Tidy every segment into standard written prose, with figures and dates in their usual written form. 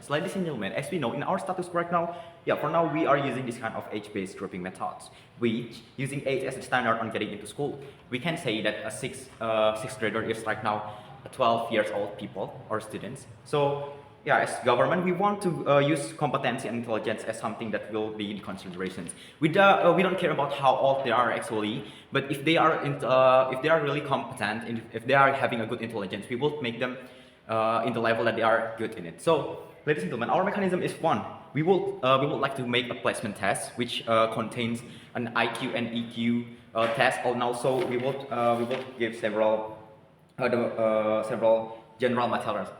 methods. Ladies and gentlemen, as we know, in our status right now, for now we are using this kind of age-based grouping methods, which using age as a standard on getting into school. We can say that a sixth grader is right now 12 years old people or students. So as government, we want to use competency and intelligence as something that will be in considerations. We don't care about how old they are actually, but if they are really competent, if they are having a good intelligence, we will make them in the level that they are good in it. So, ladies and gentlemen, our mechanism is one. We would like to make a placement test which contains an IQ and EQ test, and also we will give several general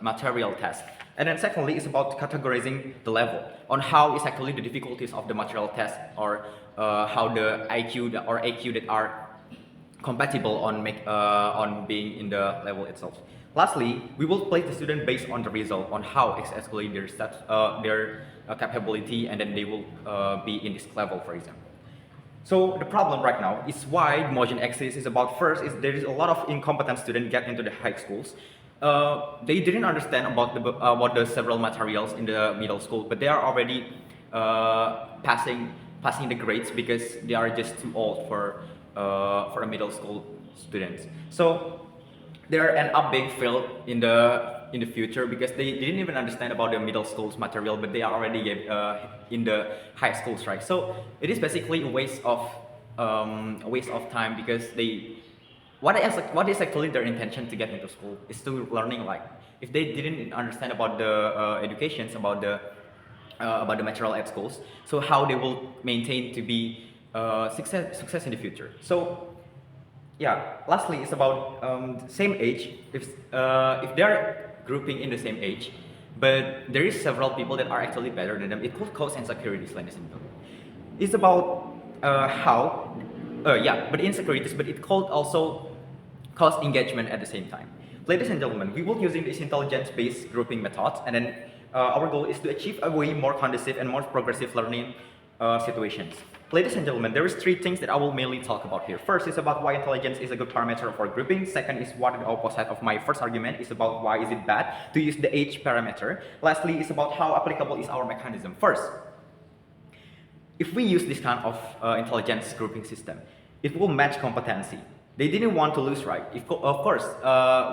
material tests. And then secondly, it's about categorizing the level on how is actually the difficulties of the material test, or how the IQ or AQ that are compatible on being in the level itself. Lastly, we will place the student based on the result, on how exactly their capability, and then they will be in this level, for example. So the problem right now is why motion exists is about, first is there is a lot of incompetent students get into the high schools. They didn't understand about the several materials in the middle school, but they are already passing the grades because they are just too old for a middle school students. So they end up being failed in the future because they didn't even understand about the middle school's material, but they are already in the high schools, right? So it is basically a waste of time, because what is actually their intention to get into school is to learning. Like, if they didn't understand about the educations, about the material at schools, so how they will maintain to be success in the future. So lastly, it's about same age. If they are grouping in the same age, but there is several people that are actually better than them, it could cause insecurities, ladies and gentlemen. It's about but insecurities, but it could also cause engagement at the same time. Ladies and gentlemen, we will using these intelligence-based grouping methods, and then our goal is to achieve a way more conducive and more progressive learning situations. Ladies and gentlemen, there is three things that I will mainly talk about here. First is about why intelligence is a good parameter for grouping. Second is what the opposite of my first argument is about why is it bad to use the age parameter. Lastly is about how applicable is our mechanism. First, if we use this kind of intelligence grouping system, it will match competency. They didn't want to lose, right? Of course,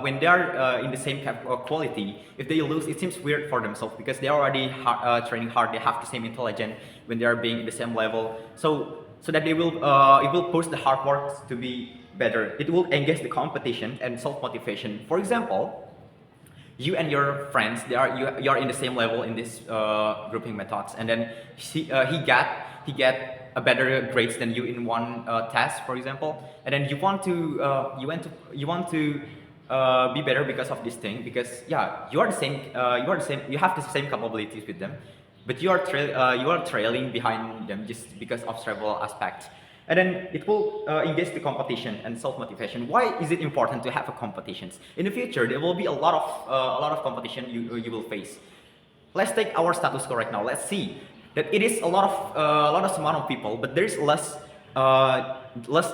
when they are in the same quality, if they lose, it seems weird for themselves because they are already training hard. They have the same intelligence when they are being in the same level. So that they will, it will push the hard work to be better. It will engage the competition and self-motivation. For example, you and your friends, you are in the same level in this grouping methods, and then he get a better grades than you in one test, for example, and then you want to be better because of this thing, because you are the same, you have the same capabilities with them, but you are trailing behind them just because of several aspects. And then it will engage the competition and self-motivation. Why is it important to have a competitions? In the future, there will be a lot of competition you will face. Let's take our status quo right now. Let's see that it is a lot of amount of people, but there is less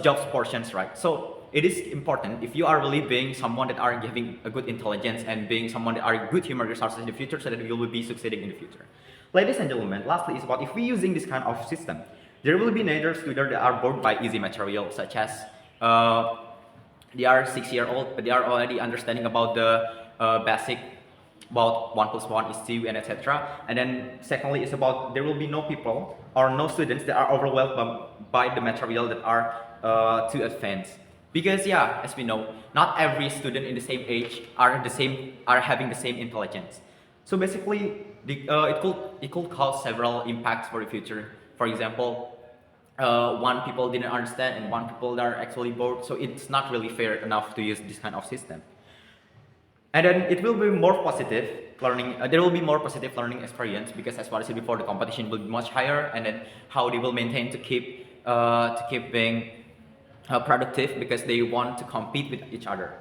jobs portions, right? So it is important if you are really being someone that are giving a good intelligence and being someone that are good human resources in the future, so that you will be succeeding in the future. Ladies and gentlemen, lastly is about if we using this kind of system, there will be neither students that are bored by easy material, such as they are 6 years old, but they are already understanding about the basic, about 1 + 1 = 2, and etc. And then secondly, it's about there will be no people or no students that are overwhelmed by the material that are too advanced. Because as we know, not every student in the same age are having the same intelligence. So basically, it could cause several impacts for the future. For example, one people didn't understand and one people are actually bored. So it's not really fair enough to use this kind of system. And then it will be more positive learning. There will be more positive learning experience, because as what I said before, the competition will be much higher, and then how they will maintain to keep being productive, because they want to compete with each other.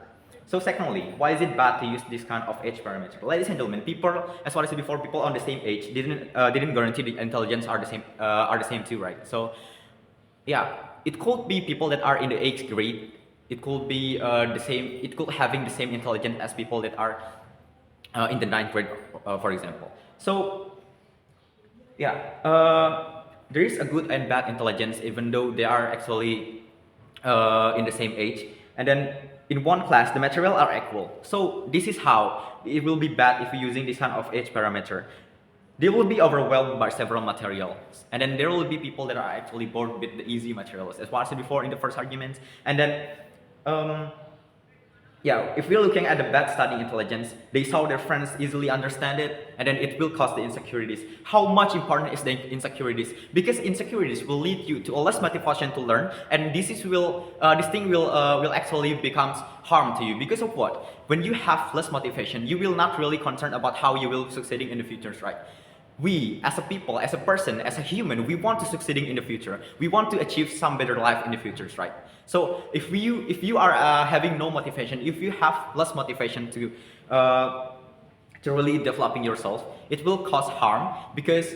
So secondly, why is it bad to use this kind of age parameter? Ladies and gentlemen, people, as what I said before, people on the same age didn't guarantee the intelligence are the same too, right? So it could be people that are in the 8th grade. It could be having the same intelligence as people that are in the 9th grade, for example. So yeah, there is a good and bad intelligence, even though they are actually in the same age. And then in one class, the material are equal. So this is how it will be bad if you're using this kind of age parameter. They will be overwhelmed by several materials. And then there will be people that are actually bored with the easy materials, as I said before in the first argument. And then yeah, if we're looking at the bad studying intelligence, they saw their friends easily understand it, and then it will cause the insecurities. How much important is the insecurities? Because insecurities will lead you to a less motivation to learn, and this thing will actually becomes harm to you. Because of what? When you have less motivation, you will not really concerned about how you will succeeding in the future, right? We, as a people, as a person, as a human, we want to succeeding in the future. We want to achieve some better life in the future, right? So if you are having no motivation, if you have less motivation to really developing yourself, it will cause harm, because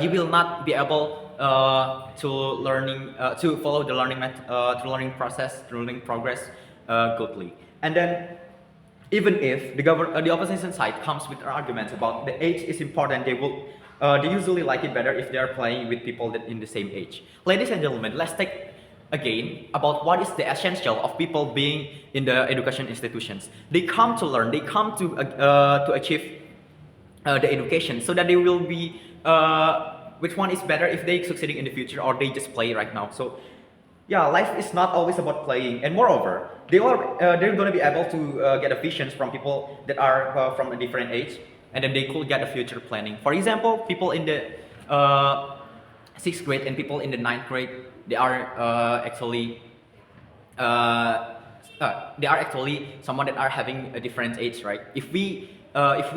you will not be able to follow the learning process, the learning progress goodly. And then even if the opposition side comes with arguments about the age is important, they usually like it better if they are playing with people that in the same age. Ladies and gentlemen, let's take again about what is the essential of people being in the education institutions. They come to learn, they come to achieve the education, so that they will be which one is better, if they succeeding in the future or they just play right now. So yeah, life is not always about playing, and moreover, they're going to be able to get visions from people that are from a different age, and then they could get a future planning. For example, people in the 6th grade and people in the 9th grade, they are actually someone that are having a different age, right? If we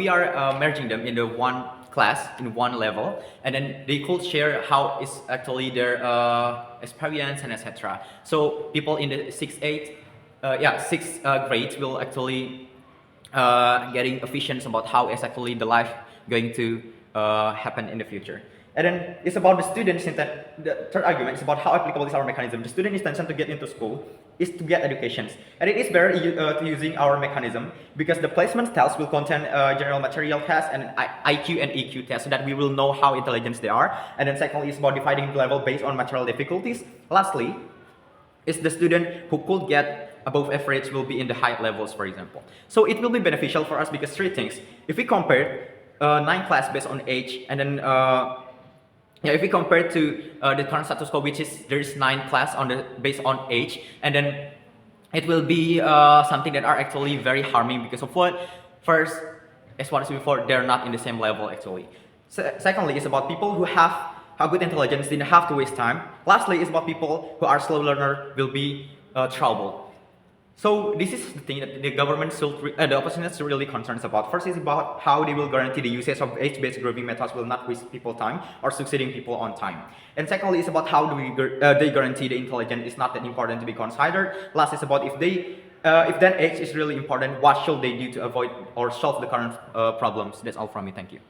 are merging them in the one class, in one level, and then they could share how is actually their experience and etc. So people in the 6th grade will actually getting a visions about how is actually the life going to happen in the future. And then it's about the students. The third argument is about how applicable is our mechanism. The student intention to get into school is to get education, and it is better to using our mechanism, because the placement tests will contain general material tests and IQ and EQ tests, so that we will know how intelligent they are. And then secondly, is about dividing the level based on material difficulties. Lastly, is the student who could get above average will be in the high levels, for example. So it will be beneficial for us, because three things. If we compare 9 class based on age, and then if we compare to the current status quo, which is there is 9 class based on age, and then it will be something that are actually very harming, because of what? First, as what I said before, they're not in the same level actually. Secondly, it's about people who have good intelligence, didn't have to waste time. Lastly, it's about people who are slow learner will be troubled. So this is the thing that the government the opposition is really concerned about. First is about how they will guarantee the usage of age-based grading methods will not waste people time or succeeding people on time. And secondly, is about how they guarantee the intelligence is not that important to be considered. Last is about if then age is really important, what should they do to avoid or solve the current problems. That's all from me. Thank you.